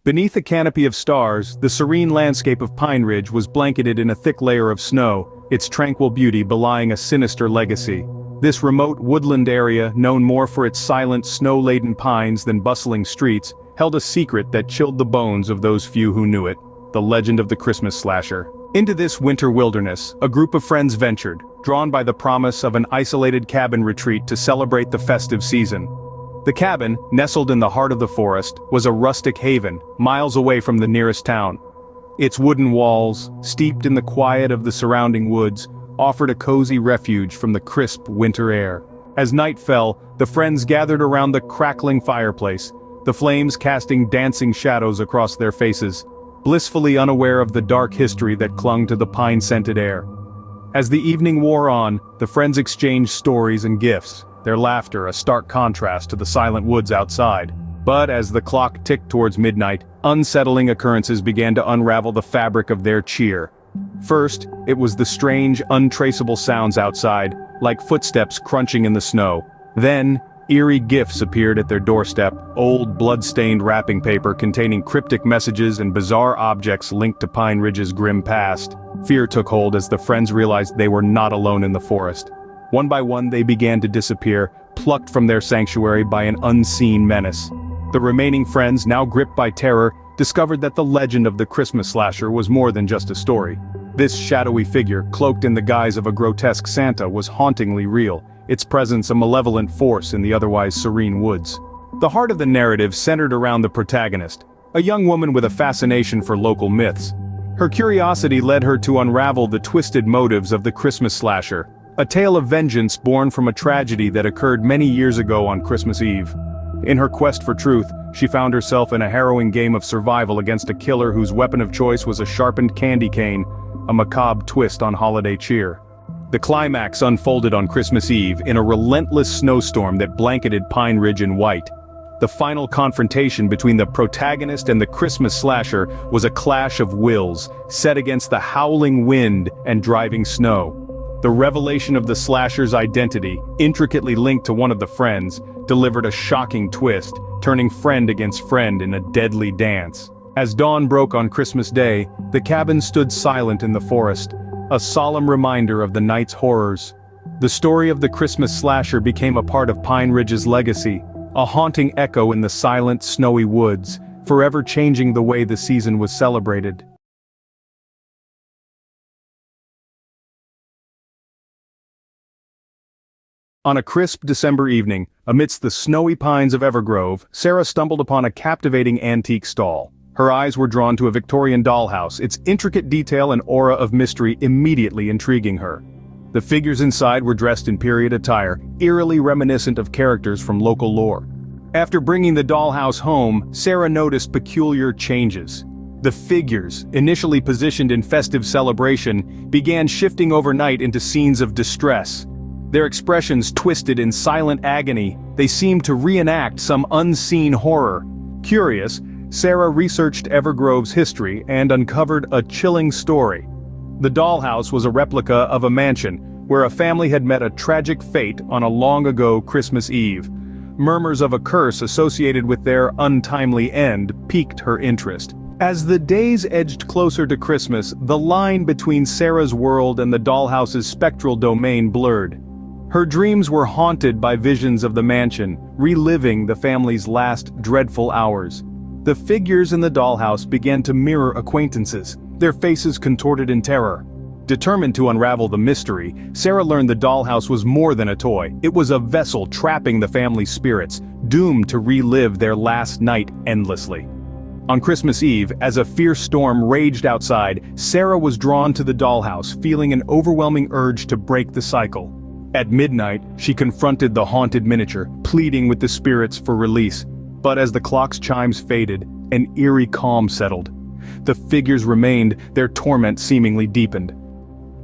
Beneath a canopy of stars, the serene landscape of Pine Ridge was blanketed in a thick layer of snow, its tranquil beauty belying a sinister legacy. This remote woodland area, known more for its silent, snow-laden pines than bustling streets, held a secret that chilled the bones of those few who knew it: the legend of the Christmas slasher. Into this winter wilderness, a group of friends ventured, drawn by the promise of an isolated cabin retreat to celebrate the festive season. The cabin, nestled in the heart of the forest, was a rustic haven, miles away from the nearest town. Its wooden walls, steeped in the quiet of the surrounding woods, offered a cozy refuge from the crisp winter air. As night fell, the friends gathered around the crackling fireplace, the flames casting dancing shadows across their faces, blissfully unaware of the dark history that clung to the pine-scented air. As the evening wore on, the friends exchanged stories and gifts, their laughter a stark contrast to the silent woods outside. But as the clock ticked towards midnight, unsettling occurrences began to unravel the fabric of their cheer. First, it was the strange, untraceable sounds outside, like footsteps crunching in the snow. Then, eerie gifts appeared at their doorstep, old blood-stained wrapping paper containing cryptic messages and bizarre objects linked to Pine Ridge's grim past. Fear took hold as the friends realized they were not alone in the forest. One by one they began to disappear, plucked from their sanctuary by an unseen menace. The remaining friends, now gripped by terror, discovered that the legend of the Christmas slasher was more than just a story. This shadowy figure, cloaked in the guise of a grotesque Santa, was hauntingly real, its presence a malevolent force in the otherwise serene woods. The heart of the narrative centered around the protagonist, a young woman with a fascination for local myths. Her curiosity led her to unravel the twisted motives of the Christmas slasher, a tale of vengeance born from a tragedy that occurred many years ago on Christmas Eve. In her quest for truth, she found herself in a harrowing game of survival against a killer whose weapon of choice was a sharpened candy cane, a macabre twist on holiday cheer. The climax unfolded on Christmas Eve in a relentless snowstorm that blanketed Pine Ridge in white. The final confrontation between the protagonist and the Christmas slasher was a clash of wills, set against the howling wind and driving snow. The revelation of the slasher's identity, intricately linked to one of the friends, delivered a shocking twist, turning friend against friend in a deadly dance. As dawn broke on Christmas Day, the cabin stood silent in the forest, a solemn reminder of the night's horrors. The story of the Christmas slasher became a part of Pine Ridge's legacy, a haunting echo in the silent, snowy woods, forever changing the way the season was celebrated. On a crisp December evening, amidst the snowy pines of Evergrove, Sarah stumbled upon a captivating antique stall. Her eyes were drawn to a Victorian dollhouse, its intricate detail and aura of mystery immediately intriguing her. The figures inside were dressed in period attire, eerily reminiscent of characters from local lore. After bringing the dollhouse home, Sarah noticed peculiar changes. The figures, initially positioned in festive celebration, began shifting overnight into scenes of distress. Their expressions twisted in silent agony, they seemed to reenact some unseen horror. Curious, Sarah researched Evergrove's history and uncovered a chilling story. The dollhouse was a replica of a mansion, where a family had met a tragic fate on a long-ago Christmas Eve. Murmurs of a curse associated with their untimely end piqued her interest. As the days edged closer to Christmas, the line between Sarah's world and the dollhouse's spectral domain blurred. Her dreams were haunted by visions of the mansion, reliving the family's last dreadful hours. The figures in the dollhouse began to mirror acquaintances, their faces contorted in terror. Determined to unravel the mystery, Sarah learned the dollhouse was more than a toy. It was a vessel trapping the family's spirits, doomed to relive their last night endlessly. On Christmas Eve, as a fierce storm raged outside, Sarah was drawn to the dollhouse, feeling an overwhelming urge to break the cycle. At midnight, she confronted the haunted miniature, pleading with the spirits for release. But as the clock's chimes faded, an eerie calm settled. The figures remained, their torment seemingly deepened.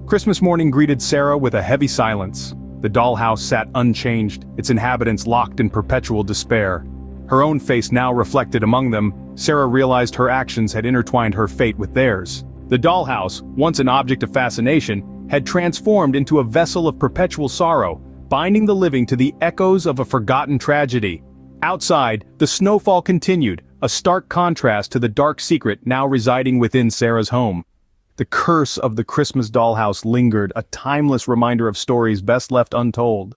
Christmas morning greeted Sarah with a heavy silence. The dollhouse sat unchanged, its inhabitants locked in perpetual despair. Her own face now reflected among them, Sarah realized her actions had intertwined her fate with theirs. The dollhouse, once an object of fascination, had transformed into a vessel of perpetual sorrow, binding the living to the echoes of a forgotten tragedy. Outside, the snowfall continued, a stark contrast to the dark secret now residing within Sarah's home. The curse of the Christmas dollhouse lingered, a timeless reminder of stories best left untold.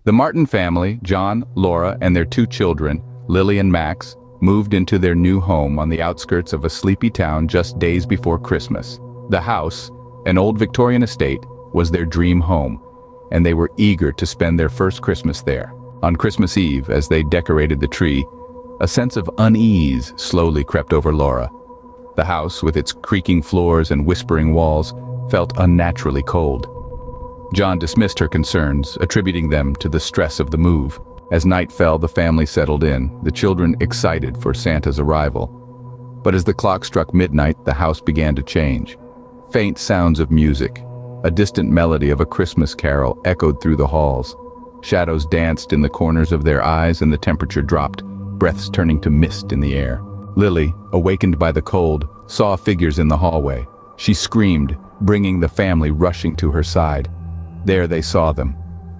The Martin family, John, Laura, and their 2 children, Lily and Max, moved into their new home on the outskirts of a sleepy town just days before Christmas. The house, an old Victorian estate, was their dream home, and they were eager to spend their first Christmas there. On Christmas Eve, as they decorated the tree, a sense of unease slowly crept over Laura. The house, with its creaking floors and whispering walls, felt unnaturally cold. John dismissed her concerns, attributing them to the stress of the move. As night fell, the family settled in, the children excited for Santa's arrival. But as the clock struck midnight, the house began to change. Faint sounds of music, a distant melody of a Christmas carol echoed through the halls. Shadows danced in the corners of their eyes and the temperature dropped, breaths turning to mist in the air. Lily, awakened by the cold, saw figures in the hallway. She screamed, bringing the family rushing to her side. There they saw them,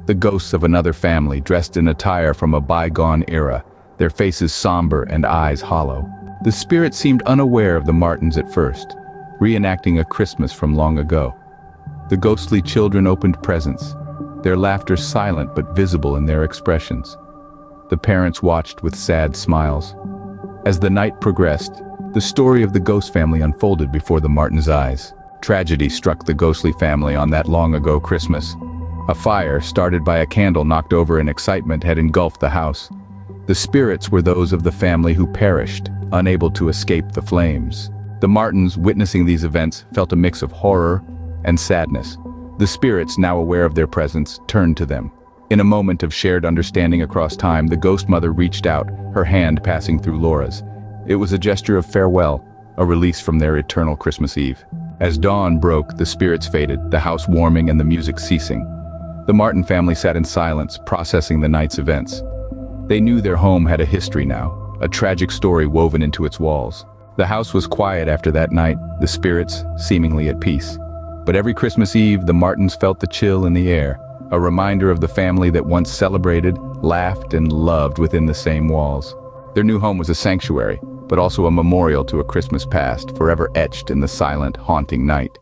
the ghosts of another family dressed in attire from a bygone era, their faces somber and eyes hollow. The spirit seemed unaware of the Martins at first, reenacting a Christmas from long ago. The ghostly children opened presents, their laughter silent but visible in their expressions. The parents watched with sad smiles. As the night progressed, the story of the ghost family unfolded before the Martins' eyes. Tragedy struck the ghostly family on that long-ago Christmas. A fire, started by a candle knocked over in excitement, had engulfed the house. The spirits were those of the family who perished, unable to escape the flames. The Martins, witnessing these events, felt a mix of horror and sadness. The spirits, now aware of their presence, turned to them. In a moment of shared understanding across time, the ghost mother reached out, her hand passing through Laura's. It was a gesture of farewell, a release from their eternal Christmas Eve. As dawn broke, the spirits faded, the house warming and the music ceasing. The Martin family sat in silence, processing the night's events. They knew their home had a history now, a tragic story woven into its walls. The house was quiet after that night, the spirits seemingly at peace. But every Christmas Eve, the Martins felt the chill in the air, a reminder of the family that once celebrated, laughed, and loved within the same walls. Their new home was a sanctuary, but also a memorial to a Christmas past, forever etched in the silent, haunting night.